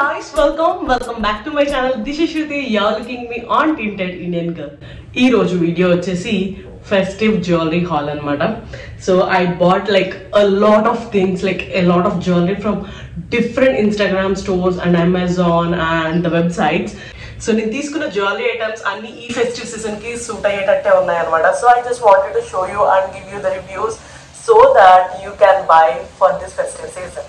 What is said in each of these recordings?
guys, welcome back to my channel. This is Shruti. You're looking me on Tinted Indian Girl. Ee roju video vachesi festive jewelry haul anamata. So I bought like a lot of things, like a lot of jewelry from different Instagram stores and Amazon and the websites. So నేను తీసుకున్న jewellery items అన్ని ఈ festive season కి suit అయ్యేటట్టే ఉన్నాయి అన్నమాట. So I just wanted to show you and give you the reviews so that you can buy for this festive season.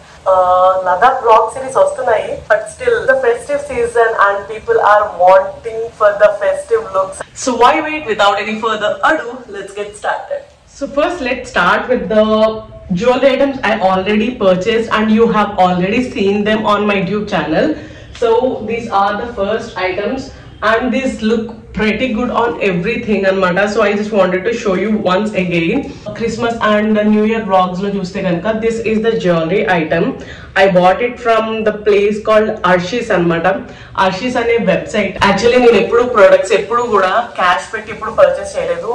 Ladakh vlog series vastunayi, but still the festive season and people are wanting for the festive looks. So why wait? Without any further ado, let's get started. So first let's start with the jewelry items I already purchased and you have already seen them on my YouTube channel. So these are the first items and these look pretty good on everything anamata. So I just wanted to show you once again. Christmas and New Year vlogs lo chuste ganaka this is the jewelry item. I bought it from the place called Arshis anamata. Arshis ane website. Actually nenu eppudu products eppudu kuda cash petti ippudu purchase cheyaledu.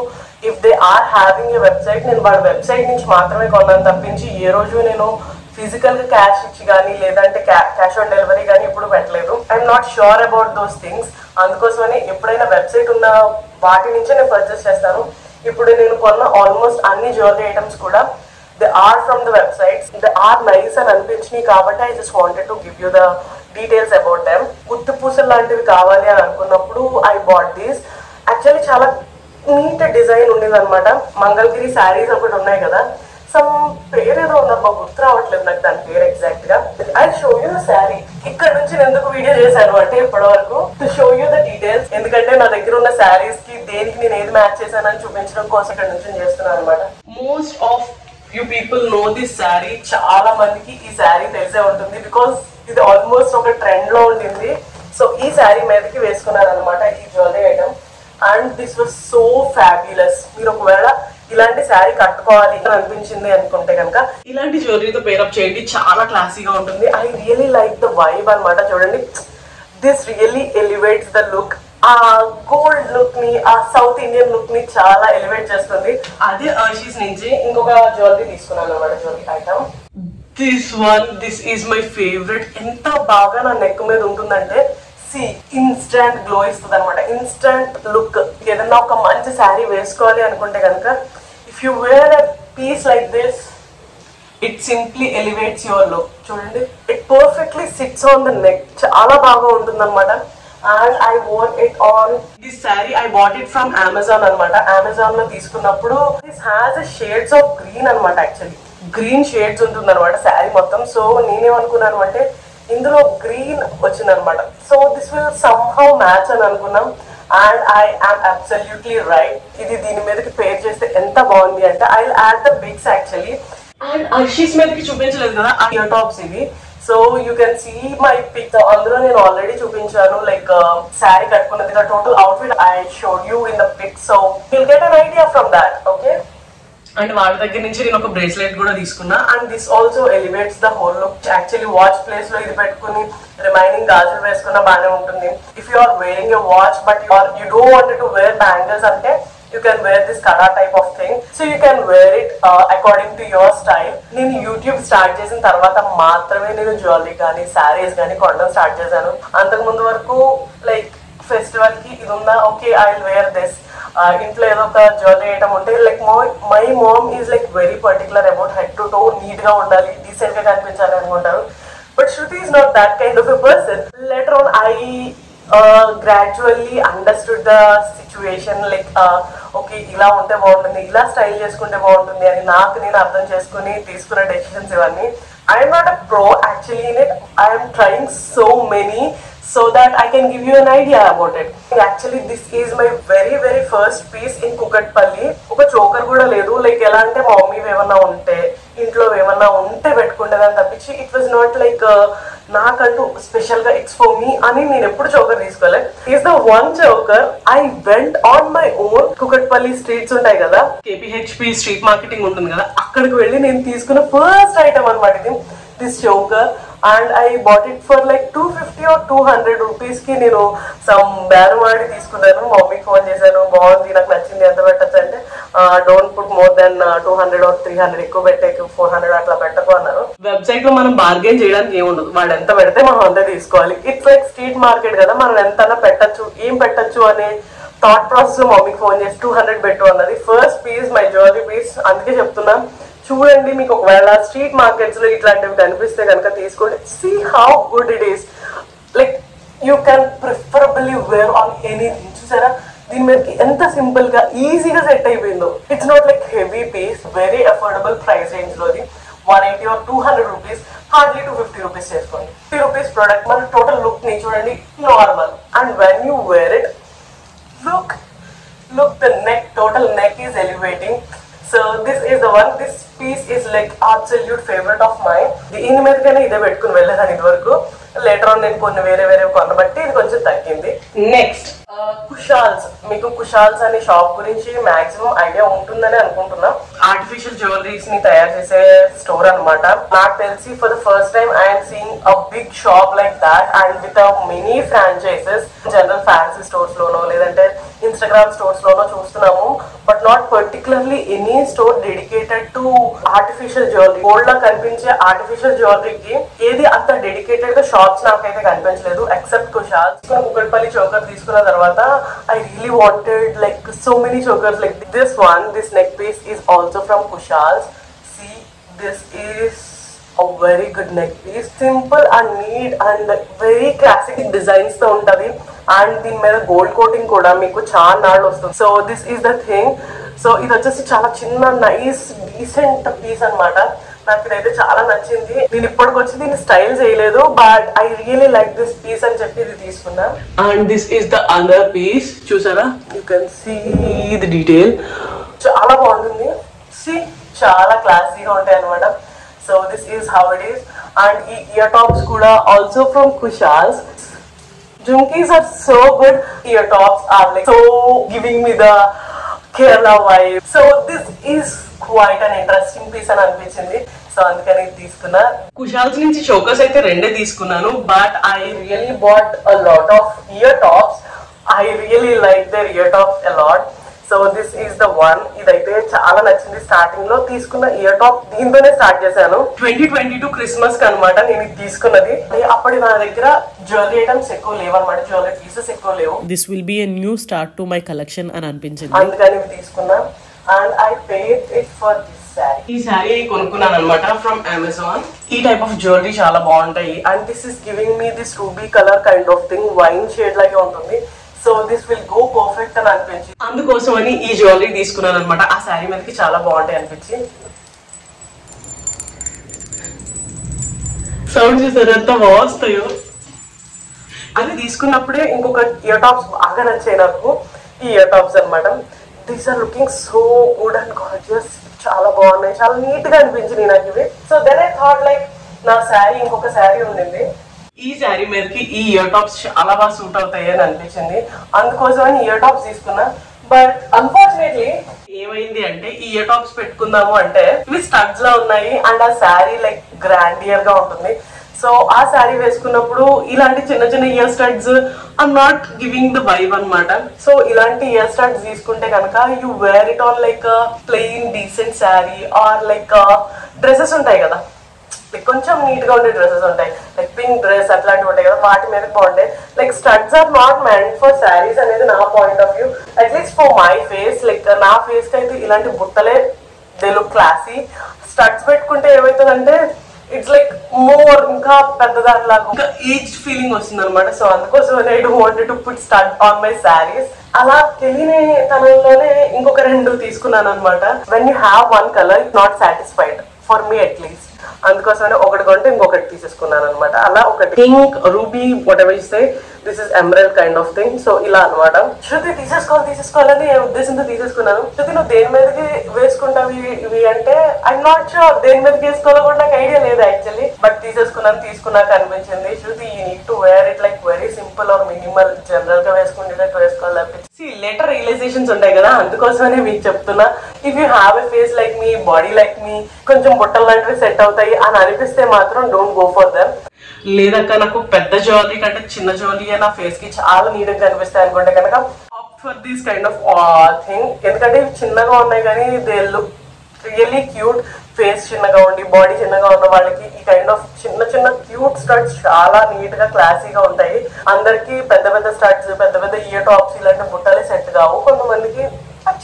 If they are having a website nenu vaada website nunchi maatrame konnanu tappinchi ee roju nenu physical గా cash ఇచ్చి కానీ లేదంటే cash on delivery కానీ ఇప్పుడు పెట్టలేదు. I'm not sure about those things. అందుకోసమని ఎప్పుడైనా website ఉన్న వాటి నుంచే నేను పర్చేస్ చేస్తాను. ఇప్పుడు నేను కొన్న ఆల్మోస్ట్ అన్ని జ్యువెలరీ ఐటమ్స్ కూడా they are from the websites. They are nice అని అనిపించినాయి కాబట్టి I just wanted to give you the details about them. గుత్తు పూసలు లాంటివి కావాలి అని అనుకున్నప్పుడు ఐ బాట్ దీస్. యాక్చువల్లీ చాలా నీట్ డిజైన్ ఉండేది అనమాట. మంగళగిరి శారీస్ ఒకటి ఉన్నాయి కదా, సమ్ పేరేదో ఉందబ్బా గుర్తు రావట్లేదు నాకు దాని పేరు ఎగ్జాక్ట్ గా. I show you the sari. ఇక్కడ నుంచి నేను ఎందుకు వీడియో చేశాను అంటే ఇప్పటి వరకు to show you the details, ఎందుకంటే నా దగ్గర ఉన్న శారీస్ కి దేనికి నేను ఏది మ్యాచ్ చేశానని చూపించడం కోసం ఇక్కడ నుంచి చేస్తున్నాను అనమాట. Most of you people know this sari. చాలా మందికి ఈ శారీ తెలిసే ఉంటుంది బికాస్ ఇది ఆల్మోస్ట్ ఒక ట్రెండ్ లో ఉండింది. సో ఈ శారీ మీదకి వేసుకున్నాను అనమాట ఈ jewellery item and this was so fabulous. మీరు ఒకవేళ ఇలాంటి శారీ కట్టుకోవాలి అని అనిపించింది అనుకుంటే కనుక ఇలాంటి జ్యువెలరీతో పేరప్ చేయండి, చాలా క్లాసీగా ఉంటుంది. I really like the vibe అనమాట. చూడండి, this really elevates the look. ఆ గోల్డ్ లుక్ ని, ఆ సౌత్ ఇండియన్ లుక్ ని చాలా ఎలివేట్ చేస్తుంది. అదే అర్షీస్ నుంచి ఇంకొక జ్యువెలరీ తీసుకున్నాను అనమాట, jewellery item. This is my favourite. ఎంత బాగా నా నెక్ మీద ఉంటుందంటే ఇన్స్టెంట్ గ్లో ఇస్తుంది అనమాట, ఇన్స్టెంట్ లుక్. ఏదన్నా ఒక మంచి శారీ వేసుకోవాలి అనుకుంటే కనుక if you wear a piece like this it simply elevates your look. చూడండి, it perfectly sits on the neck. చాలా బాగా ఉంటుంది అనమాట. And I wore it on this sari. I bought it from Amazon అనమాట. అమెజాన్ లో తీసుకున్నప్పుడు this has a shades of green అనమాట. Actually green shades ఉంటుంది అనమాట శారీ మొత్తం. సో నేనేమనుకున్నాను అంటే ఇందులో గ్రీన్ వచ్చిందనమాట. So this will somehow match అని అనుకున్నాం and I am absolutely right. ఇది దీని మీదకి పేర్ చేస్తే ఎంత బాగుంది అంటే I will add the bigs actually. And అర్షీస్ మీదకి చూపించలేదు కదా ఆ ఇయర్ టాప్స్ ఇవి. So you can see my pic. అందులో నేను ఆల్రెడీ చూపించాను లైక్ శారీ కట్టుకున్నది total outfit I showed you in the pic. So will get an idea from that. Okay, and వాళ్ళ దగ్గర నుంచి నేను ఒక బ్రేస్లెట్ కూడా తీసుకున్నా and this also elevates the whole look. Actually watch place లో ఇది పెట్టుకుని రిమైనింగ్ గాజులు వేసుకున్నా బాగానే ఉంటుంది. If you are wearing a watch but you don't want to wear bangles అంటే you can wear this kada type of thing. So you can wear it according to your style. నేను YouTube start చేసిన తర్వాత మాత్రమే నేను jewellery కానీ శారీస్ కానీ కొనడం start చేశాను. అంతకు ముందు వరకు లైక్ ఫెస్టివల్ కి ఇది ఉందా, okay I will wear this. ఇంట్లో ఏదో ఒక జ్యువెలరీ ఐటమ్ ఉంటే like my mom is like very particular about head to toe. Neat గా ఉండాలి, డీసెంట్ గా కనిపించాలి అనుకుంటారు. But Shruti is not that kind of a person. Later on I gradually understood the situation like okay ఇలా ఉంటే బాగుంటుంది, ఇలా style చేసుకుంటే బాగుంటుంది అని నాకు నేను అర్థం చేసుకుని తీసుకున్న డెసిషన్స్ ఇవన్నీ. I'm not a pro actually in it. I'm trying so many so that I can give you an idea about it. Actually this is my very first piece in Kukatpalli. ఒక choker కూడా లేదు. Like ఎలా అంటే మా mummy ఏమన్నా ఉంటే ఇంట్లో ఏమన్నా ఉంటే పెట్టుకుంటేదని తప్పించి ఇట్ వాజ్ నాట్ లైక్ నాకంటూ స్పెషల్ గా ఇట్స్ ఫర్ మీ అని నేను ఎప్పుడు చోకర్ తీసుకోలేదు. Is the one choker I went on my own. Kukatpally streets ఉంటాయి కదా, KPHP స్ట్రీట్ మార్కెటింగ్ ఉంటుంది కదా, అక్కడికి వెళ్ళి నేను తీసుకున్న ఫస్ట్ ఐటమ్ అనమాట ఇది. This choker and I bought it for like 250 or 200 rupees కి నేను సమ్ బేరం ఆడి తీసుకున్నాను. మమ్మీకి ఫోన్ చేశాను, బాగుంది నాకు నచ్చింది, ఎంత పెట్టచ్చు అంటే don't put more than 200 or 300, ఎక్కువ పెట్టే 400 అట్లా పెట్టకు అన్నారు. వెబ్సైట్ లో మనం బార్గెన్ చేయడానికి ఏముండదు, వాడు ఎంత పెడితే మనం అంతే తీసుకోవాలి. ఇట్స్ లైక్ స్ట్రీట్ మార్కెట్ కదా, మనం ఎంత పెట్టచ్చు, ఏం పెట్టచ్చు అనే థాట్ ప్రాసెస్ లో మమ్మీకి ఫోన్ చేసి 200 పెట్టు అన్నది. First piece my jewellery piece. అందుకే చెప్తున్నా, చూడండి, మీకు ఒకవేళ స్ట్రీట్ మార్కెట్స్ లో ఇట్లాంటివి కనిపిస్తే కనుక తీసుకోండి. See how good it is, like you can preferably wear on anything. చూసారా దీని మీదకి ఎంత సింపుల్ గా ఈజీగా సెట్ అయిపోయిందో. It's not like heavy piece, very affordable price range లోది. 180 or 200 రూపీస్, హార్డ్లీ 250 రూపీస్ చేసుకోండి. 50 రూపీస్ ప్రోడక్ట్ మన టోటల్ లుక్ ని చూడండి, normal. And when you wear it, look the neck, total neck is elevating. So this is the one, this piece is like absolute favorite of mine. దీని మీదకైనా ఇదే పెట్టుకుని వెళ్ళేదాన్ని ఇది వరకు. లేటర్ ఆన్ నేను కొన్ని వేరే కొనబట్టి ఇది కొంచెం తగ్గింది. నెక్స్ట్ కుషాల్స్. మీకు కుషాల్స్ అనే షాప్ గురించి మాక్సిమం ఐడియా ఉంటుందని అనుకుంటున్నా. ఆర్టిఫిషియల్ జ్యువెలరీస్ ని తయారు చేసే స్టోర్ అనమాట. నాకు తెలిసి for the first time I'm seeing a big shop like that and with many franchises. General fancy stores లోనో లేదంటే ఇన్స్టాగ్రామ్ స్టోర్స్ లోనో చూస్తున్నాము, but not particularly any store dedicated to artificial jewellery. Gold లా కనిపించే artificial జ్యువెలరీకి ఏది అంత dedicated గా shops నాకైతే కనిపించలేదు, ఎక్సెప్ట్ కుషాల్స్. కుకట్పల్లి చోకర్ తీసుకున్న తర్వాత I really wanted like so many chokers like this one. This neck piece is also from Kushals. See, this is a very good neck piece, simple and neat and very classic designs తో ఉంటది. And దీని మీద gold coating కూడా మీకు చాలా నాళ్ళు వస్తుంది. So this is the thing. So ఇది వచ్చేసి చాలా చిన్న నైస్ డీసెంట్ పీస్ అనమాట. నాకు ఇదైతే చాలా నచ్చింది. నేను ఇప్పటికొచ్చి దీన్ని స్టైల్ చేయలేదు, but I really like this piece అని చెప్పి ఇది తీసుకున్నా. And this is the other piece. చూసారా, you can see the detail. చాలా బాగుంటుంది. సి చాలా క్లాసీగా ఉంటాయి అనమాట. So this is how it is. And ఈ ఇయర్ టాప్స్ కూడా also from Kushal's. Jhumkis are so good. Ear tops are like so giving me the Kerala vibe. So this is quite an interesting piece అని అనిపించింది. So అందుకని తీసుకున్నా. కుషాల్స్ నుంచి chokers అయితే రెండే తీసుకున్నాను, but I really bought a lot of ear tops. I really like their ear tops a lot. So this is the one. ఇదైతే చాలా నచ్చింది. స్టార్టింగ్ లో తీసుకున్న ఇయర్ టాప్ దీంతోనే స్టార్ట్ చేశాను. 2022 క్రిస్మస్ కి అనమాట నేను ఇది తీసుకున్నది. అప్పటి నా దగ్గర జ్యువెలరీ ఐటమ్స్ ఎక్కువ లేవు అనమాట, జ్యువెలరీ పీసెస్ ఎక్కువ లేవు. This will B a new start to my collection అని అనిపించింది, అందుకని ఇవి తీసుకున్నా. And I paid it for this sari. ఈ శారీ కొనుక్కున్నాను అనమాట ఫ్రమ్ అమెజాన్. ఈ టైప్ ఆఫ్ జ్యువెలరీ చాలా బాగుంటాయి. And this is giving me this ruby colour kind of thing, wine shade లాగే ఉంటుంది. So this will go perfect అని అనిపించి అందుకోసం అని ఈ జ్యువెలరీ తీసుకున్నాను అనమాట. ఆ శారీ మీదకి చాలా బాగుంటాయి అనిపించి. సౌండ్ చూసారు ఎంత బాగుస్తాయో. అది తీసుకున్నప్పుడే ఇంకొక ఇయర్ టాప్స్ బాగా నచ్చాయి నాకు. ఈ ఇయర్ టాప్స్ అనమాట. These are looking so good and gorgeous. చాలా బాగున్నాయి, చాలా నీట్ గా అనిపించింది నాకు ఇవి. So then I thought like నా శారీ ఇంకొక శారీ ఉండింది, ఈ శారీ మీదకి ఈ ఇయర్ టాప్స్ చాలా బాగా సూట్ అవుతాయి అని అనిపించింది. అందుకోసమని ఇయర్ టాప్స్ తీసుకున్నా. బట్ అన్ఫార్చునేట్లీ ఏమైంది అంటే ఈ ఇయర్ టాప్స్ పెట్టుకుందాము అంటే ఇవి స్టడ్స్ లా ఉన్నాయి అండ్ ఆ శారీ లైక్ గ్రాండియర్ గా ఉంటుంది. సో ఆ శారీ వేసుకున్నప్పుడు ఇలాంటి చిన్న చిన్న ear studs are not giving the vibe అనమాట. సో ఇలాంటి ఇయర్ స్టడ్స్ తీసుకుంటే కనుక you wear it on like plain decent sari or like dresses ఉంటాయి కదా, కొంచెం నీట్ గా ఉండే డ్రెస్సెస్ ఉంటాయి, లైక్ పింక్ డ్రెస్ అట్లాంటివి ఉంటాయి కదా, వాటి మీద బాగుంటాయి. Like studs are not meant for saris అనేది నా point of view, at least for my face. Like నా ఫేస్ కి అయితే ఇలాంటి బుట్టలే దే లుక్ క్లాసీ. స్టడ్స్ పెట్టుకుంటే ఏమవుతుందంటే ఇట్స్ లైక్ మోర్ ఇంకా పెద్దదానిలాగా ఇంకా ఏజ్ ఫీలింగ్ వస్తుంది అనమాట. సో అందుకోసం I don't want to put stud on my saris. అలా తెలియని తనంలోనే ఇంకొక రెండు తీసుకున్నాను అనమాట. When you have one colour not satisfied for me at least. అందుకోసమే ఒకటి కొంటే ఇంకొకటి తీసేసుకున్నాను అనమాట. అలా ఒకటి పింక్ రూబీ వాట్ ఎవర్ ఇస్తే this is emerald kind of thing. So ఇలా అనమాట. శృతి తీసేసుకోవాలని ఉద్దేశంతో తీసేసుకున్నాను. శృతి నువ్వు దేని మీదకి వేసుకుంటావు ఇవి అంటే ఐఎమ్ నాట్ షూర్. దేని మీదకి వేసుకోవాలో కూడా నాకు ఐడియా లేదు యాక్చువల్లీ, బట్ తీసుకున్నాక అనిపించింది Shruti you need to wear it like very simple or minimal. General గా వేసుకుంటే వేసుకోవాలనిపించింది. లెటర్ రియలైజేషన్స్ ఉంటాయి కదా, అందుకోసమనే మీకు చెప్తున్నా. If you have a face like me, body like me, కొంచెం బుట్టలు లాంటివి సెట్ అవుతాయి అని అనిపిస్తే మాత్రం డోంట్ గో ఫర్ దెమ్. లేదక్క నాకు పెద్ద జ్యువెలరీ కంటే చిన్న జ్యువెలరీ నా ఫేస్ కి చాలా నీట్ గా కనిపిస్తాయి అనుకుంటే కనుక opt for this kind of thing. ఎందుకంటే ఇవి చిన్నగా ఉన్నాయి కానీ they look really cute. Face చిన్నగా ఉండి బాడీ చిన్నగా ఉన్న వాళ్ళకి ఈ కైండ్ ఆఫ్ చిన్న చిన్న క్యూట్ స్టడ్స్ చాలా నీట్ గా క్లాసీగా ఉంటాయి. అందరికి పెద్ద పెద్ద స్టడ్స్ పెద్ద పెద్ద ఇయర్ టాప్స్ ఇలాంటి బుట్టలే సెట్ కావు, కొంతమందికి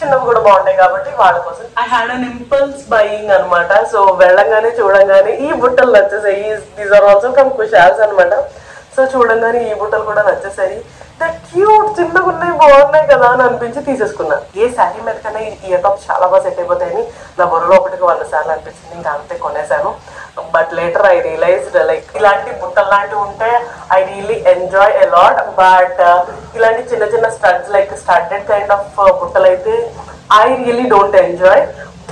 చిన్నవి కూడా బాగుంటాయి కాబట్టి వాళ్ళ కోసం I had an impulse buying అనమాట. సో వెళ్ళంగానే చూడంగానే ఈ బుట్టలు నచ్చేసాయి. These are also come Kushal's అనమాట. సో చూడంగానే ఈ బుట్టలు కూడా నచ్చేసాయి. క్యూట్ చిన్నగా ఉన్నాయి బాగున్నాయి కదా అని అనిపించి తీసేసుకున్నా. ఏ శారీ మీద కన్నా ఇయర్ టాప్స్ చాలా బాగా సెట్ అయిపోతాయని నా బుర్రలో 100 సార్లు అనిపించింది. ఇంకా అంతే కొనేసాను. But later I realised like ఇలాంటి బుట్టలు లాంటివి ఉంటే I really enjoy a lot. But ఇలాంటి చిన్న చిన్న studs like studded kind of బుట్టలు అయితే I really don't enjoy.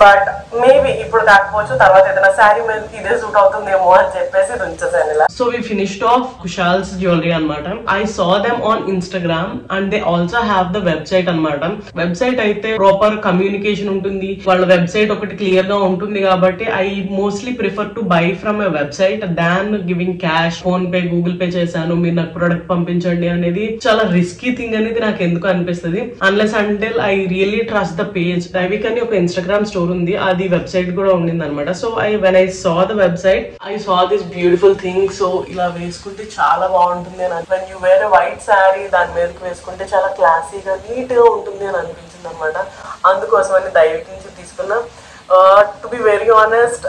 But maybe ఇప్పుడు కాకపోవచ్చు, తర్వాత ఏదైనా శారీ మీద ఇదే సూట్ అవుతుందేమో అని చెప్పేసి ఉంచేసాను ఇలా. So we finished off Kushal's jewellery అనమాట. I saw them on Instagram and they also have the website అనమాట. వెబ్సైట్ అయితే ప్రాపర్ కమ్యూనికేషన్ ఉంటుంది, వాళ్ళ వెబ్సైట్ ఒకటి క్లియర్ గా ఉంటుంది కాబట్టి I mostly prefer to buy from a website than giving cash. PhonePe Google Pay చేశాను మీరు నాకు ప్రొడక్ట్ పంపించండి అనేది చాలా రిస్కీ థింగ్ అనేది నాకు ఎందుకు అనిపిస్తుంది. Unless until I really trust the page. Daivik అని ఒక ఇన్స్టాగ్రామ్ స్టోర్ ఉంది, అది వెబ్సైట్ కూడా ఉండింది అనమాట. So when I saw the website I saw this beautiful thing. So ఇలా వేసుకుంటే చాలా బాగుంటుంది అని, when you wear white sari దాని మీదకి వేసుకుంటే చాలా క్లాసీగా నీట్ గా ఉంటుంది అని అనిపించింది అనమాట. అందుకోసం అని దైవిక్ నుంచి తీసుకున్నా. To be very honest,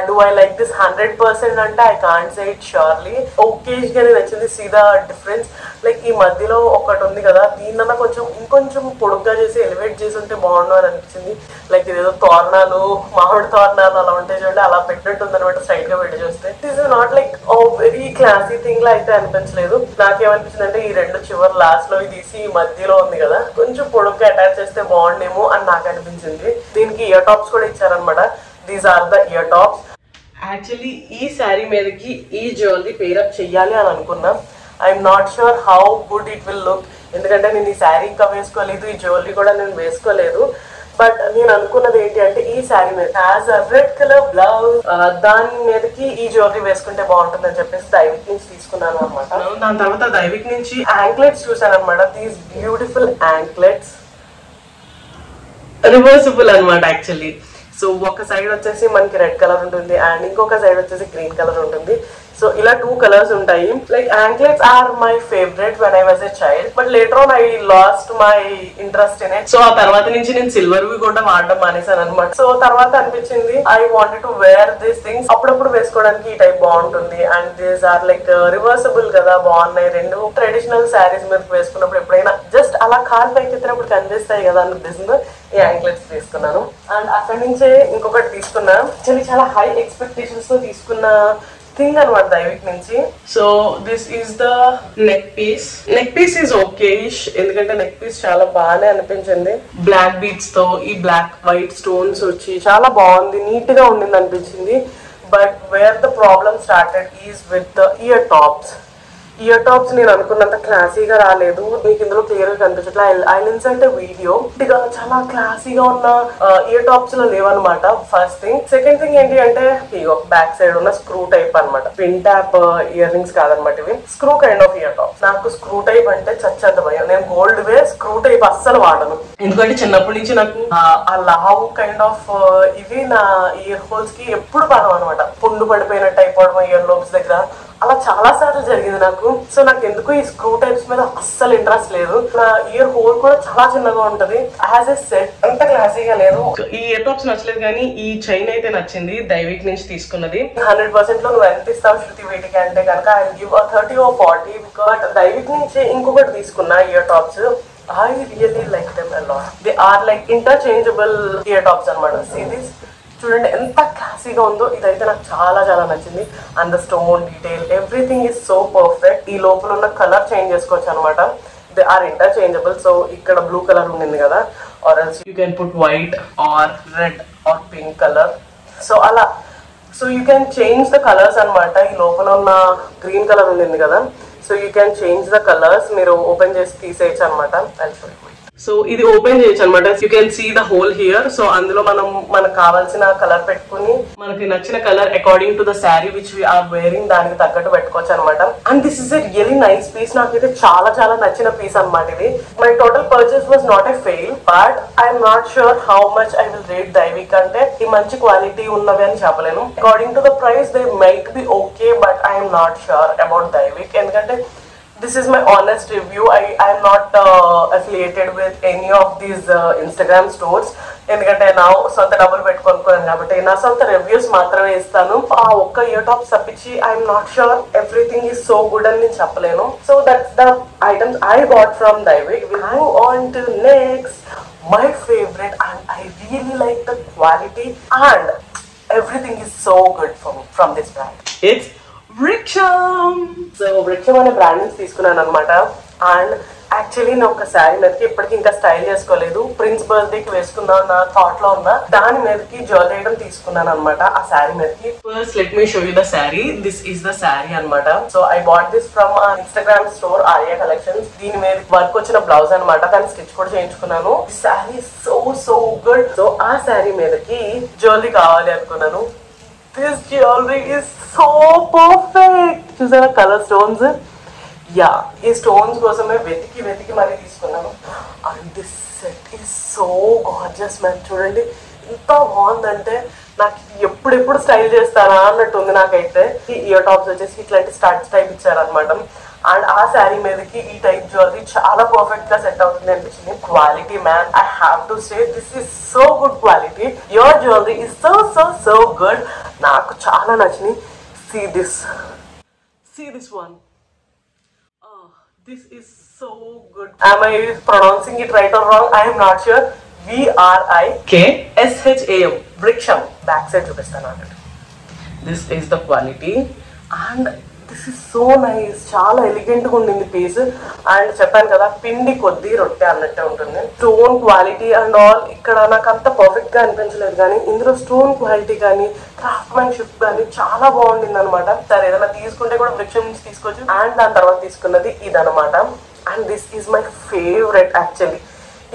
do I like this 100% అంటే I can't say it surely. Occasionally నచ్చింది. See the difference. లైక్ ఈ మధ్యలో ఒకటి ఉంది కదా, దీన్నన్నా కొంచెం ఇంకొంచెం పొడుగ్గా చేసి ఎలివేట్ చేసి ఉంటే బాగుండు అని అనిపించింది. లైక్ ఇదేదో తోరణాలు మామిడి తోరణాలు అలా ఉంటే చూడండి, అలా పెట్టినట్టుంది అనమాట స్ట్రైట్ గా పెట్టి చూస్తే. This is not like very classy thing లా అయితే అనిపించలేదు. నాకేమనిపించింది అంటే ఈ రెండు చివరి లాస్ట్ లో తీసి ఈ మధ్యలో ఉంది కదా, కొంచెం పొడుగ్గా అటాచ్ చేస్తే బాగుండేమో అని నాకు అనిపించింది. దీనికి ఇయర్ టాప్స్ కూడా ఇచ్చారనమాట. These are the ear tops. Actually ఈ శారీ మీదకి ఈ జ్యువెలరీ పేరప్ చెయ్యాలి అని అనుకున్నా. I'm not sure how good it will look. ఎందుకంటే నేను ఈ శారీ ఇంకా వేసుకోలేదు, ఈ జ్యువెలరీ కూడా నేను వేసుకోలేదు. బట్ నేను అనుకున్నది ఏంటి అంటే ఈ శారీ మీద as a red colour blouse దాని మీదకి ఈ జ్యువెలరీ వేసుకుంటే బాగుంటుంది అని చెప్పేసి దైవిక్ నుంచి తీసుకున్నాను అనమాట. దాని తర్వాత దైవిక్ నుంచి యాంక్లెట్స్ చూసాను అనమాట. దీస్ బ్యూటిఫుల్ యాంక్లెట్స్ రివర్సిబుల్ అనమాట యాక్చువల్లీ. సో ఒక సైడ్ వచ్చేసి మనకి రెడ్ కలర్ ఉంటుంది అండ్ ఇంకొక సైడ్ వచ్చేసి గ్రీన్ కలర్ ఉంటుంది. సో ఇలా 2 కలర్స్ ఉంటాయి. Like anklets are my favourite when I was a child, but later on I lost my interest in it. So ఆ తర్వాత నుంచి నేను సిల్వర్ వి కూడా వాడడం మానేసాను అనమాట. సో తర్వాత అనిపించింది I wanted to wear these things. అప్పుడప్పుడు వేసుకోవడానికి ఈ టైప్ బాగుంటుంది and these are like reversible కదా, బాగున్నాయి రెండు. ట్రెడిషనల్ శారీస్ మీద వేసుకున్నప్పుడు ఎప్పుడైనా జస్ట్ అలా కాల్ పైకి ఎత్తినప్పుడు కనిపిస్తాయి కదా అని ఉద్దేశంతో ఈ యాంక్లెట్స్ తీసుకున్నాను. అండ్ అక్కడి నుంచే ఇంకొకటి తీసుకున్నా. చాలా హై ఎక్స్పెక్టేషన్స్ తో తీసుకున్న థింగ్ అనమాట దైవిక్ నుంచి. So this is the neck piece. Neck piece is okayish, ఎందుకంటే నెక్ పీస్ చాలా బాగానే అనిపించింది. బ్లాక్ బీడ్స్ తో ఈ బ్లాక్ వైట్ స్టోన్స్ వచ్చి చాలా బాగుంది, నీట్ గా ఉండింది అనిపించింది. But where the problem started is with the ear tops. Ear tops నేను అనుకున్నంత క్లాసీగా రాలేదు. మీకు ఇందులో క్లియర్ గా కనిపించట్లా. I insert video. చాలా క్లాసీగా ఉన్న ఇయర్ టాప్స్ లో లేవన్నమాట. First thing. సెకండ్ థింగ్ ఏంటి అంటే ఇగో బ్యాక్ సైడ్ ఉన్న స్క్రూ టైప్ అనమాట. పిన్ ట్యాప్ ఇయర్ రింగ్స్ కాదనమాట ఇవి, screw kind of year top. నాకు స్క్రూ టైప్ అంటే చచ్చంత భయం. నేను గోల్డ్ వే స్క్రూ టైప్ అస్సలు వాడను. ఎందుకంటే చిన్నప్పటి నుంచి నాకు ఆ లావ్ కైండ్ ఆఫ్ ఇవి నా ఇయర్ హోల్స్ కి ఎప్పుడు పడవు అనమాట. పుండు పడిపోయినట్టు అయిపోవడం ఇయర్ లోబ్స్ దగ్గర అలా చాలా సార్లు జరిగింది నాకు. సో నాకు ఎందుకు ఈ స్క్రూ టైప్స్ మీద అస్సలు ఇంట్రెస్ట్ లేదు. నా ఇయర్ హోల్ కూడా చాలా చిన్నగా ఉంటది. యాజ్ ఎ సెట్ అంత క్లాసీగా లేదు. ఈ ఇయర్ టాప్స్ నచ్చలేదు కానీ ఈ చైన్ అయితే నచ్చింది. దైవిక్ నుంచి తీసుకున్నది. 100% లో నువ్వు ఎంత ఇస్తావు శృతి వీటికి అంటే కనుక I give 30 or 40. But Daivik నుంచి ఇంకొకటి తీసుకున్నా ear tops. I really like them a lot. They are like interchangeable ear tops anamata. See this? చూడండి ఎంత క్లాసీగా ఉందో. ఇదైతే నాకు చాలా చాలా నచ్చింది. And the stone detail everything is so perfect. ఈ లోపల ఉన్న కలర్ చేంజ్ చేసుకోవచ్చు అనమాట. They are interchangeable. సో ఇక్కడ బ్లూ కలర్ ఉండింది కదా, or else you can put white or red or pink colour. So అలా so you can change the colours అనమాట. ఈ లోపల ఉన్న గ్రీన్ కలర్ ఉండింది కదా, so you can change the colours. మీరు ఓపెన్ చేసి తీసేయచ్చు అనమాట. సో ఇది ఓపెన్ చేయొచ్చు అనమాట. You can see the hole here. So అందులో మనం మనకు కావాల్సిన కలర్ పెట్టుకుని మనకి నచ్చిన colour according to the sari which we are wearing దానికి తగ్గట్టు పెట్టుకోవచ్చు అనమాట. And this is a really nice piece. నాకైతే చాలా చాలా నచ్చిన పీస్ అనమాట ఇది. My total purchase was not a fail, but I'm not sure how much I will rate Daivik. అంటే ఈ మంచి క్వాలిటీ ఉన్నవి అని చెప్పలేను. According to the price they might be okay, but I'm not sure about Daivik. ఎందుకంటే this is my honest review. I am not affiliated with any of these Instagram stores. ఎందుకంటే నా సొంత డబ్బులు పెట్టుకోనుకున్నాను కాబట్టి నా సొంత రివ్యూస్ మాత్రమే ఇస్తాను. ఆ ఒక్క ఇయర్ టాప్స్ తప్పించి I'm not sure everything is so good అని నేను చెప్పలేను. So that's the items I bought from Daivik. We move on to next, my favorite, and I really like the quality and everything is so good for me from this brand. It's Vriksham. So Vriksham అనే brand నుంచి తీసుకున్నాను అనమాట. And actually నేను ఒక శారీ మీదకి ఇప్పటికి ఇంకా style చేసుకోలేదు. ప్రిన్స్ బర్త్డేకి వేసుకుందాం నా థాట్ లో ఉన్న దాని మీదకి జ్యువెలరీ ఐటమ్ తీసుకున్నాను అనమాట. ఆ శారీ మీదకి first let me show you the sari. This is the sari అనమాట. So I bought this from Instagram store Arya collections. దీని మీద వర్క్ వచ్చిన బ్లౌజ్ అనమాట. దాన్ని స్టిచ్ కూడా చేయించుకున్నాను. Sari so good. సో ఆ శారీ మీదకి జ్యువెలరీ కావాలి అనుకున్నాను. This jewelry is so perfect. చూసారా కలర్ స్టోన్స్? యా, ఈ స్టోన్స్ కోసమే వెతికి మరీ తీసుకున్నాను. And this set is so gorgeous ma'am. చూడండి ఎంత బాగుందంటే నాకు ఎప్పుడెప్పుడు స్టైల్ చేస్తారా అన్నట్టు ఉంది నాకైతే. ఈ ఇయర్ టాప్స్ వచ్చేసి ఇట్లాంటి స్టడ్స్ టైప్ ఇచ్చారనమాట. అండ్ ఆ శారీ మీదకి ఈ టైప్ జ్యువెలరీ చాలా పర్ఫెక్ట్ గా సెట్ అవుతుంది అనిపించింది. Quality man, I have to say this is so good quality. Your jewellery is so good. నాకు చాలా నచ్చింది. See this one. This is so good. Am I pronouncing it right or wrong? I am not sure. Vriksham. Vriksham. Back side చూపిస్తాను అన్నట్టు. This is the quality and this is so nice. చాలా elegant గా ఉండింది piece. And చెప్పాను కదా పిండి కొద్ది రొట్టె అన్నట్టే ఉంటుంది. స్టోన్ క్వాలిటీ అండ్ ఆల్ ఇక్కడ నాకు అంత పర్ఫెక్ట్ గా అనిపించలేదు, కానీ ఇందులో స్టోన్ క్వాలిటీ కానీ క్రాఫ్ట్మెన్షిప్ కానీ చాలా బాగుండింది అనమాట. సరే ఏదైనా తీసుకుంటే కూడా వృక్షం నుంచి తీసుకోవచ్చు. అండ్ దాని తర్వాత తీసుకున్నది ఇదనమాట. And this is my favourite actually.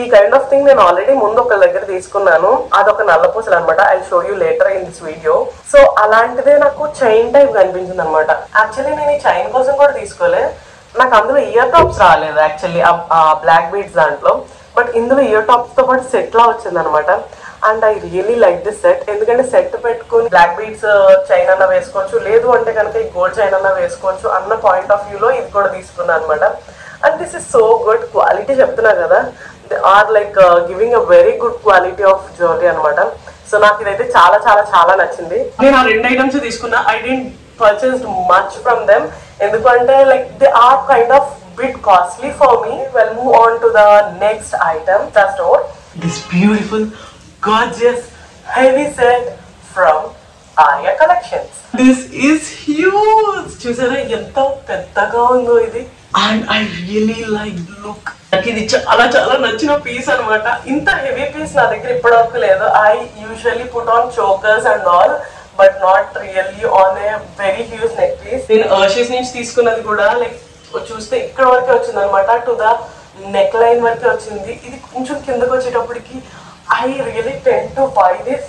ఈ కైండ్ ఆఫ్ థింగ్ నేను ఆల్రెడీ ముందు ఒక దగ్గర తీసుకున్నాను. అదొక నల్లపూసలు అనమాట. I show you later in this video. So అలాంటిదే నాకు చైన్ టైప్ కనిపించింది అనమాట. యాక్చువల్లీ నేను ఈ చైన్ కోసం కూడా తీసుకోలే. నాకు అందులో ఇయర్ టాప్స్ రాలేదు యాక్చువల్లీ ఆ బ్లాక్ బీడ్స్ దాంట్లో. బట్ ఇందులో ఇయర్ టాప్స్ తో పాటు సెట్ లా వచ్చింది అనమాట. And I really like this set. ఎందుకంటే సెట్ పెట్టుకుని బ్లాక్ బీడ్స్ చైన్ అన్న వేసుకోవచ్చు, లేదు అంటే కనుక ఈ గోల్డ్ చైన్ అన్న వేసుకోవచ్చు అన్న పాయింట్ ఆఫ్ వ్యూలో ఇది కూడా తీసుకున్నాను అనమాట. And this is so good quality. చెప్తున్నా కదా, they are like giving a very good quality of jewellery అనమాట. సో నాకు ఇదైతే చాలా చాలా చాలా నచ్చింది. నేను ఆ రెండు ఐటమ్స్ తీసుకున్నా. I didn't purchased much from them, ఎందుకంటే like they are kind of bit costly for me. Well move on to the next item the store. This beautiful gorgeous heavy set from Arya collections. This is huge. చూసారా ఎంత పెద్దగా ఉందో ఇది. And I really like the look. నాకు ఇది చాలా చాలా నచ్చిన పీస్ అనమాట. ఇంత హెవీ పీస్ నా దగ్గర ఇప్పటివరకు లేదు. I usually put on chokers and all, but not really on a very huge neck piece. నేను అర్షీస్ నుంచి తీసుకున్నది కూడా లైక్ చూస్తే ఇక్కడ వరకే వచ్చింది అనమాట. టు ద నెక్ లైన్ వరకే వచ్చింది. ఇది కొంచెం కిందకు వచ్చేటప్పటికి I really tend to buy this.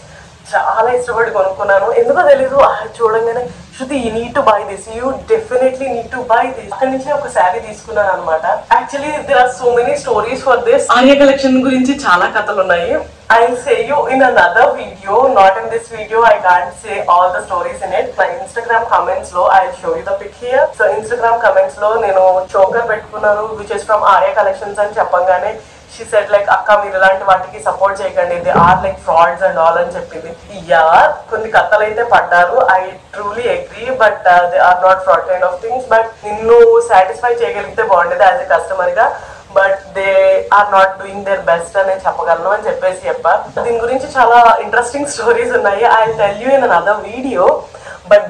చాలా ఇష్టపడి కొనుక్కున్నాను. ఎందుకో తెలీదు, చూడంగానే Shruti you need to buy this, you definitely need to buy this. అక్కడి నుంచి ఒక శారీ తీసుకున్నాను అనమాట. Actually there are so many stories for this. Arya collection గురించి చాలా కథలు ఉన్నాయి. I'll say you in another video, not in this video. I can't say all the stories in it. My Instagram comments lo I'll show you the pic here. So Instagram comments lo nenu choker pettukunnanu which is from Arya Collections అని చెప్పంగానే she said like akka మీరు ఇలాంటి వాటికి support చేయకండి, they are like frauds and all అని చెప్పింది. Yeah, కొన్ని కథలు అయితే పడ్డారు. I truly agree, but they are not fraud kind of things. But నిన్ను సాటిస్ఫై చేయగలిగితే బాగుండేది యాజ్ ఎ కస్టమర్ గా, but they are not doing their best అని చెప్పగలను అని చెప్పేసి చెప్పా. దీని గురించి చాలా ఇంట్రెస్టింగ్ స్టోరీస్ ఉన్నాయి. I will tell you in another video. But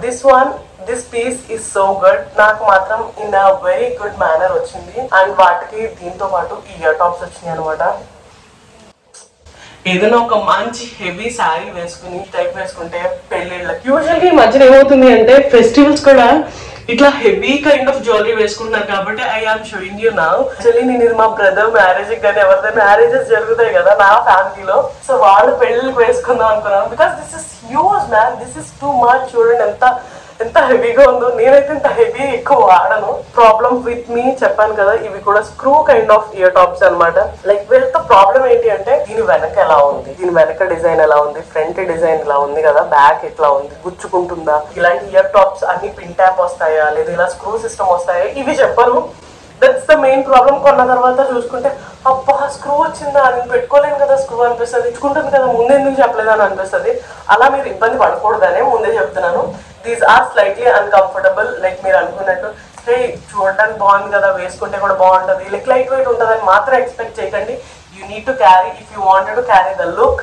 this piece is so good. నాకు మాత్రం in a very good manner వచ్చింది. అండ్ వాటికి దీంతో పాటు ఇయర్ టాప్స్ వచ్చినాయి అనమాట. ఏదైనా ఒక మంచి హెవీ శారీ వేసుకుని టైప్ వేసుకుంటే పెళ్ళిళ్ళకి యూజువల్గా ఈ మధ్యన ఏమవుతుంది అంటే ఫెస్టివల్స్ కూడా ఇట్లా హెవీ కైండ్ ఆఫ్ జ్యువెలరీ వేసుకుంటున్నారు కాబట్టి I am showing you now. Actually నేను ఇది మా బ్రదర్ మ్యారేజ్ కానీ ఎవరిదైనా మ్యారేజెస్ జరుగుతాయి కదా నా ఫ్యామిలీలో, సో వాళ్ళు పెళ్ళికి వేసుకుందాం అనుకున్నాను. Because this is huge man, this is too much. చూడండి ఎంత హెవీగా ఉందో. నేనైతే ఇంత హెవీ ఎక్కువ వాడను. ప్రాబ్లం విత్ మీ చెప్పాను కదా, ఇవి కూడా screw kind of ear tops అనమాట. లైక్ వీళ్ళతో ప్రాబ్లం ఏంటి అంటే దీని వెనక ఎలా ఉంది, దీని వెనక డిజైన్ ఎలా ఉంది, ఫ్రంట్ డిజైన్ ఇలా ఉంది కదా, బ్యాక్ ఎట్లా ఉంది, గుచ్చుకుంటుందా, ఇలాంటి ఇయర్ టాప్స్ అన్ని పిన్ ట్యాప్ వస్తాయా లేదా ఇలా స్క్రూ సిస్టమ్ వస్తాయా, ఇవి చెప్పరు. That's the main problem. కొన్న తర్వాత చూసుకుంటే అబ్బా స్క్రూ వచ్చిందా, నేను పెట్టుకోలేను కదా స్క్రూ అనిపిస్తుంది, ఇచ్చుకుంటుంది కదా ముందే ఎందుకు చెప్పలేదా అని అనిపిస్తుంది. అలా మీరు ఇబ్బంది పడకూడదనే ముందే చెప్తున్నాను. These are slightly uncomfortable. Like మీరు అనుకున్నట్టు హే చూడడానికి బాగుంది కదా వేసుకుంటే కూడా బాగుంటుంది, లైక్ లైట్ వెయిట్ ఉంటుందని మాత్రం ఎక్స్పెక్ట్ చేయకండి. You need to carry, if you wanted to carry the look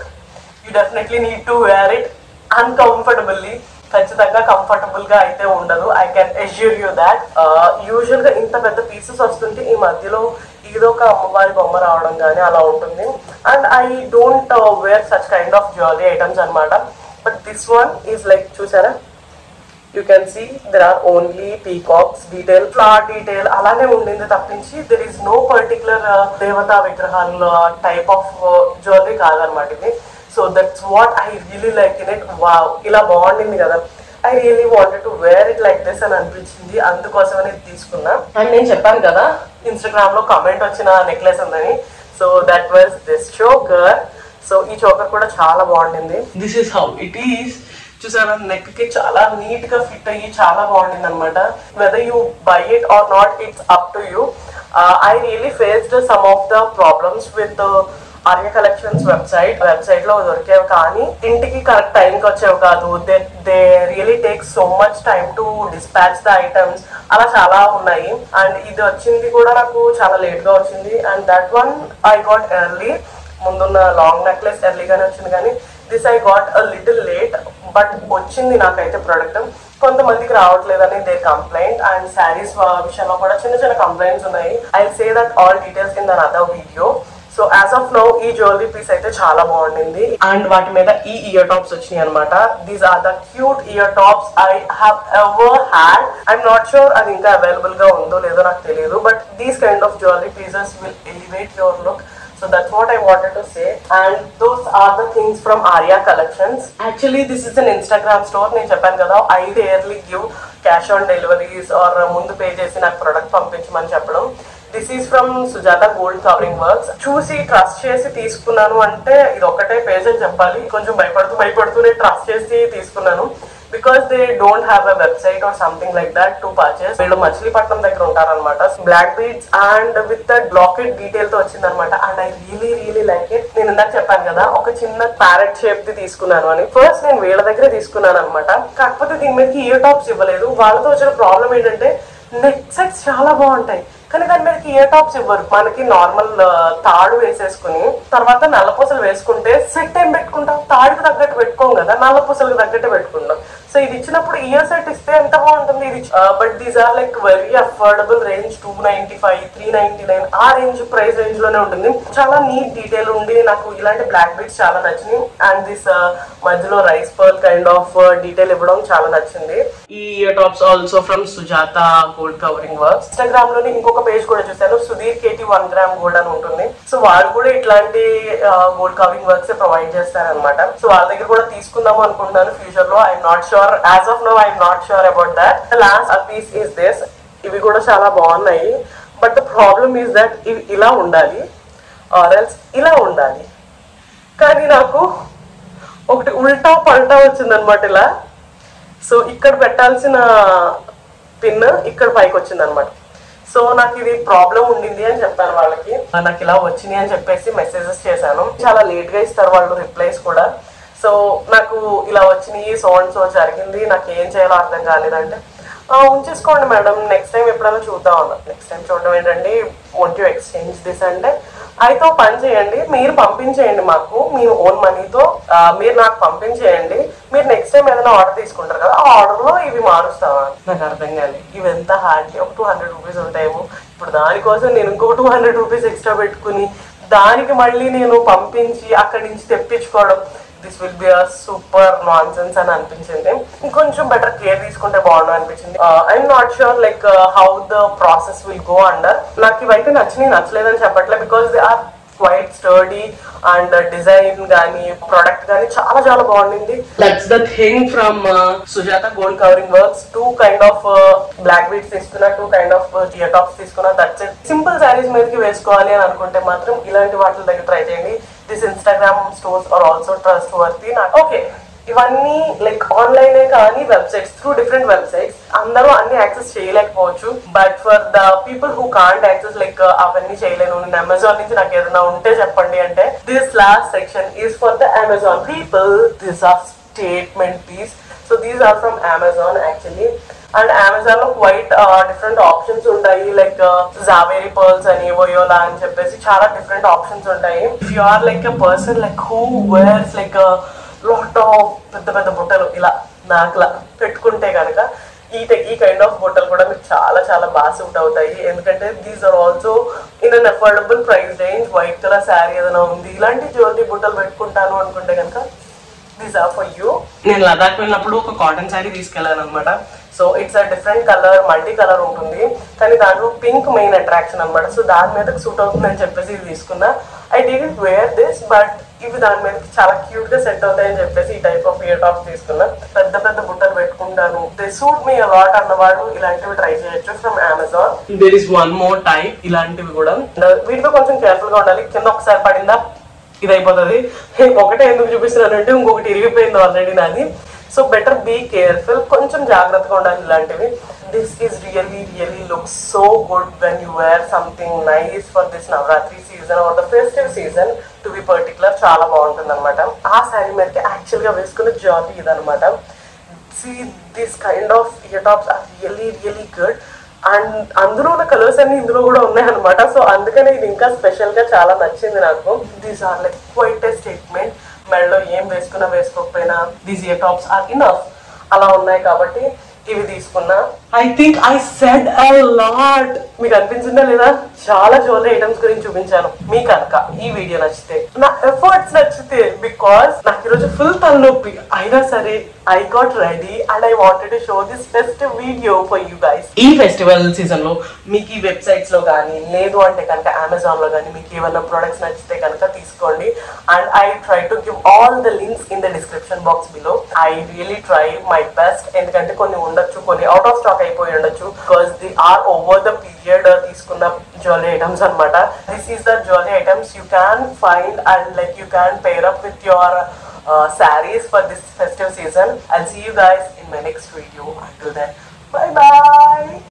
you definitely need to wear it uncomfortably. ఖచ్చితంగా కంఫర్టబుల్ గా అయితే ఉండదు. I can assure you that. Usual గా ఇంత పెద్ద పీసెస్ వస్తుంటే ఈ మధ్యలో ఏదో ఒక అమ్మవారి బొమ్మ రావడం కానీ అలా ఉంటుంది. And I don't wear such kind of jewellery items అనమాట. But this one is like చూసారా, you can see there are only peacocks detail, flower detail అలానే ఉండింది తప్పించి దెర్ ఈస్ నో పర్టికులర్ దేవతా విగ్రహాల టైప్ ఆఫ్ జ్యువెలరీ కాదనమాట ఇది. So that's what I really like in it. Wow ఇలా బాగుండింది కదా, I really wanted to wear it like this అని అనిపించింది, అందుకోసమని తీసుకున్నా. అండ్ నేను చెప్పాను కదా ఇన్స్టాగ్రామ్ లో కామెంట్ వచ్చిన నెక్లెస్ ఉందని, so that was this choker. So ఈ చోకర్ కూడా చాలా బాగుండింది. This is how it is. చూసారా నెక్ కి చాలా నీట్ గా ఫిట్ అయ్యి చాలా బాగుండింది అనమాట. Whether you by it or not it's up to you. I really faced some of the problems with Arya collections website లో దొరికేవి కానీ ఇంటికి కరెక్ట్ టైంకి వచ్చేవి కాదు. They really take so much time to dispatch the items, అలా చాలా ఉన్నాయి. అండ్ ఇది వచ్చింది కూడా నాకు చాలా లేట్ గా వచ్చింది. And that one I got early. ముందున్న లాంగ్ నెక్లెస్ ఎర్లీగానే వచ్చింది కానీ this I got a little late. But వచ్చింది నాకైతే ప్రోడక్ట్. కొంతమందికి రావట్లేదని దే కంప్లైంట్. అండ్ శారీస్ విషయంలో కూడా చిన్న కంప్లైంట్స్ ఉన్నాయి. I say that all details in the other video. So as of now ఈ జ్యువెలరీ పీస్ అయితే చాలా బాగుండింది. అండ్ వాటి మీద ఈ ఇయర్ టాప్స్ వచ్చినాయి అనమాట. These are the cute ear tops I have ever had. I'm not sure అది ఇంకా అవైలబుల్ గా ఉందో లేదో నాకు తెలియదు. But these kind of jewellery pieces will elevate your look. So that's what I wanted to say. And those are the things from Arya Collections. Actually this is an Instagram store. నేను చెప్పాను కదా I rarely give cash on deliveries or ముందు pay చేసి నాకు product పంపించమని చెప్పడం. This is from Sujatha gold covering works. చూసి trust చేసి తీసుకున్నాను అంటే ఇది ఒకటే పేజ్ అని చెప్పాలి. కొంచెం భయపడుతూనే ట్రస్ట్ చేసి తీసుకున్నాను. Because they don't have a website or something like that to purchase. వీళ్ళు మచిలీపట్నం దగ్గర ఉంటారనమాట. Black beads and with that బ్లాకెట్ డీటెయిల్ తో వచ్చిందనమాట. And I really like it. నేను ఇందాక చెప్పాను కదా ఒక చిన్న ప్యారెట్ షేప్ ది తీసుకున్నాను అని. ఫస్ట్ నేను వీళ్ళ దగ్గరే తీసుకున్నాను అనమాట. కాకపోతే దీని మీదకి ఇయర్ టాప్స్ ఇవ్వలేదు. వాళ్ళతో వచ్చిన ప్రాబ్లం ఏంటంటే నెక్ సెట్స్ చాలా బాగుంటాయి కానీ దాని మీదకి ఇయర్ టాప్స్ ఇవ్వరు. మనకి నార్మల్ తాడు వేసేసుకుని తర్వాత నల్లపూసలు వేసుకుంటే సెట్ ఏం పెట్టుకుంటాం, తాడుకు తగ్గట్టు పెట్టుకోం కదా, నల్లపూసలకు తగ్గట్టు పెట్టుకుంటాం. సో ఇది ఇచ్చినప్పుడు ఇయర్ సెట్ ఇస్తే ఎంత బాగుంటుంది ఇది. But these are like very affordable range, 295, 399 ఆ రేంజ్ ప్రైస్ రేంజ్ లోనే ఉంటుంది. చాలా నీట్ డీటెయిల్ ఉండి నాకు ఇలాంటి బ్లాక్ బీడ్స్ చాలా నచ్చినాయి. అండ్ దిస్ మధ్యలో rice pearl kind of detail ఇవ్వడం చాలా నచ్చింది. ఈ ear tops also from Sujatha gold covering works. Instagram లోని ఇంకొక పేజ్ కూడా చూసాను, సుధీర్ కేటీ 1 గ్రామ్ గోల్డ్ అని ఉంటుంది. సో వాళ్ళు కూడా ఇట్లాంటి గోల్డ్ కవరింగ్ వర్క్స్ ప్రొవైడ్ చేస్తారనమాట. సో వాళ్ళ దగ్గర కూడా తీసుకుందాము అనుకుంటున్నాను ఫ్యూచర్ లో. I'm not sure, as of now I'm not sure about that. The last piece is this. ఇవి కూడా చాలా బాగున్నాయి. But the problem is that ఇవి ఇలా ఉండాలి ఆర్ ఎల్స్ ఇలా ఉండాలి. కానీ నాకు ఒకటి ఉల్టా పల్టా వచ్చిందనమాట ఇలా. సో ఇక్కడ పెట్టాల్సిన పిన్ ఇక్కడ పైకి వచ్చింది అనమాట. సో నాకు ఇది ప్రాబ్లం ఉండింది అని చెప్పాను వాళ్ళకి. నాకు ఇలా వచ్చింది అని చెప్పేసి మెసేజెస్ చేశాను. చాలా లేట్ గా ఇస్తారు వాళ్ళు రిప్లైస్ కూడా. సో నాకు ఇలా వచ్చినాయి, సో జరిగింది, నాకు ఏం చేయాలో అర్థం కాలేదంటే ఉంచేసుకోండి మేడం, నెక్స్ట్ టైం ఎప్పుడైనా చూద్దాం అన్నారు. నెక్స్ట్ టైం చూడడం ఏంటండి, వాంట్ యూ ఎక్స్చేంజ్ దిస్ అంటే అయితే పని చేయండి, మీరు పంపించేయండి మాకు మీ ఓన్ మనీతో, మీరు నాకు పంపించేయండి, మీరు నెక్స్ట్ టైం ఏదైనా ఆర్డర్ తీసుకుంటారు కదా ఆ ఆర్డర్ లో ఇవి మారుస్తావా. నాకు అర్థం కాదు. ఇవి ఎంత హార్డ్లీ ఒక 200 రూపీస్ ఉంటాయేమో. ఇప్పుడు దానికోసం నేను ఇంకొక 200 రూపీస్ ఎక్స్ట్రా పెట్టుకుని దానికి మళ్ళీ నేను పంపించి అక్కడి నుంచి తెప్పించుకోవడం, this will be a super nonsense అని అనిపించింది. ఇంకొంచెం బెటర్ కేర్ తీసుకుంటే బాగుండు అనిపించింది. I'm not sure like how the process will go under. నాకు ఇవైతే నచ్చలేదని చెప్పట్లే, because they are quite sturdy and design గానీ ప్రొడక్ట్ గానీ చాలా చాలా బాగుండింది. That's the thing from Sujatha gold covering works. 2 kind of black beads తీసుకున్నా, 2 కైండ్ ఆఫ్ టియర్ టాప్స్ తీసుకున్నా. That's it. సింపుల్ శారీస్ మీదకి వేసుకోవాలి అని అనుకుంటే మాత్రం ఇలాంటి వాటి దగ్గర ట్రై చేయండి. This Instagram stores are also trustworthy. Okay, ఇవన్నీ లైక్ ఆన్లైన్ కానీ వెబ్సైట్స్, త్రూ డిఫరెంట్ వెబ్సైట్స్. అందరూ అన్ని యాక్సెస్ చేయలేకపోవచ్చు, but for the people who can't access like అవన్నీ చేయలేను, నేను అమెజాన్ నుంచి నాకు ఏదైనా ఉంటే చెప్పండి అంటే this last section is for the Amazon people. This are statement piece. So these are from Amazon actually. And Amazon లో క్వైట్ డిఫరెంట్ ఆప్షన్స్ ఉంటాయి, లైక్ జావేరీ పర్ల్స్ అని, వయోలా అని చెప్పేసి చాలా డిఫరెంట్ ఆప్షన్స్ ఉంటాయి. If you are like a person like who wears like lot of పెద్ద పెద్ద బుట్టలు ఇలా నాకులా పెట్టుకుంటే కనుక ఈ కైండ్ ఆఫ్ బుట్టలు కూడా మీకు చాలా చాలా బాగా సూట్ అవుతాయి. ఎందుకంటే these are also in an affordable price range. White colour sari ఏదైనా ఉంది, ఇలాంటి జ్యువెలరీ బుట్టలు పెట్టుకుంటాను అనుకుంటే కనుక దీస్ ఆర్ ఫర్ యూ. నేను లదాఖ్ వెళ్ళినప్పుడు ఒక కాటన్ శారీ తీసుకెళ్ళాను అనమాట. So it's a different colour, multi colour ఉంటుంది, కానీ దాంట్లో పింక్ మెయిన్ అట్రాక్షన్ అనమాట. సో దాని మీదకి సూట్ అవుతుందని చెప్పేసి ఇది తీసుకున్నా. I did wear this, but ఇవి దాని మీద చాలా క్యూట్ గా సెట్ అవుతాయని చెప్పేసి ఈ టైప్ ఆఫ్ ఇయర్ టాప్స్ తీసుకున్నా. పెద్ద పెద్ద బుట్టలు పెట్టుకుంటాను, దే సూట్ మీ అలాట్ అన్నవాడు ఇలాంటివి ట్రై చేయొచ్చు from Amazon. There is one more type ఇలాంటివి కూడా. వీటితో కొంచెం కేర్ఫుల్ గా ఉండాలి. కింద ఒకసారి పడిందా ఇది అయిపోతుంది. ఒకటే ఎందుకు చూపిస్తున్నానంటే ఇంకొకటి ఇరిగిపోయింది ఆల్రెడీ నాది. సో బెటర్ బీ కేర్ఫుల్, కొంచెం జాగ్రత్తగా ఉండాలి ఇలాంటివి. This is really looks so good when you wear something nice for this Navratri season or the festive season to be particular. చాలా బాగుంటుంది అనమాట. ఆ శారీ మీదకి యాక్చువల్ గా వేసుకున్న జ్యువెలరీ ఇదనమాట. See this kind of ear tops are really good. And అందులో ఉన్న కలర్స్ అన్ని ఇందులో కూడా ఉన్నాయన్నమాట. సో అందుకనే ఇది ఇంకా స్పెషల్ గా చాలా నచ్చింది నాకు. These are like quite a statement. మెడలో ఏం వేసుకున్నా వేసుకోకపోయినా these ear tops are enough అలా ఉన్నాయి కాబట్టి ఇవి తీసుకున్నా. I think I said a lot. మీకు అనిపించిందా లేదా? చాలా జ్యువెలరీ ఐటమ్స్ గురించి చూపించాను. మీ కనుక ఈ వీడియో నచ్చితే, నా ఎఫర్ట్స్ నచ్చితే, బికాస్ నాకు ఈరోజు ఫుల్ తలనొప్పి అయినా సరే I got ready and I wanted to show this festive video for you guys. ఈ ఫెస్టివల్ సీజన్ లో మీకు ఈ వెబ్సైట్స్ లో కానీ లేదు అంటే కనుక అమెజాన్ లో కానీ మీకు ఏమైనా ప్రొడక్ట్స్ నచ్చితే కనుక తీసుకోండి. And I try to give all the links in the description box below. I really try my best. ఎందుకంటే కొన్ని ఉండొచ్చు, కొన్ని అవుట్ ఆఫ్ స్టాక్ అయిపోయి ఉండొచ్చు, because they are over the period తీసుకున్న జ్యువెలరీ ఐటమ్స్ అనమాట. This is the jewellery items you can find and like you can pair up with your sarees for this festive season. I'll see you guys in my next video. Until then, bye bye.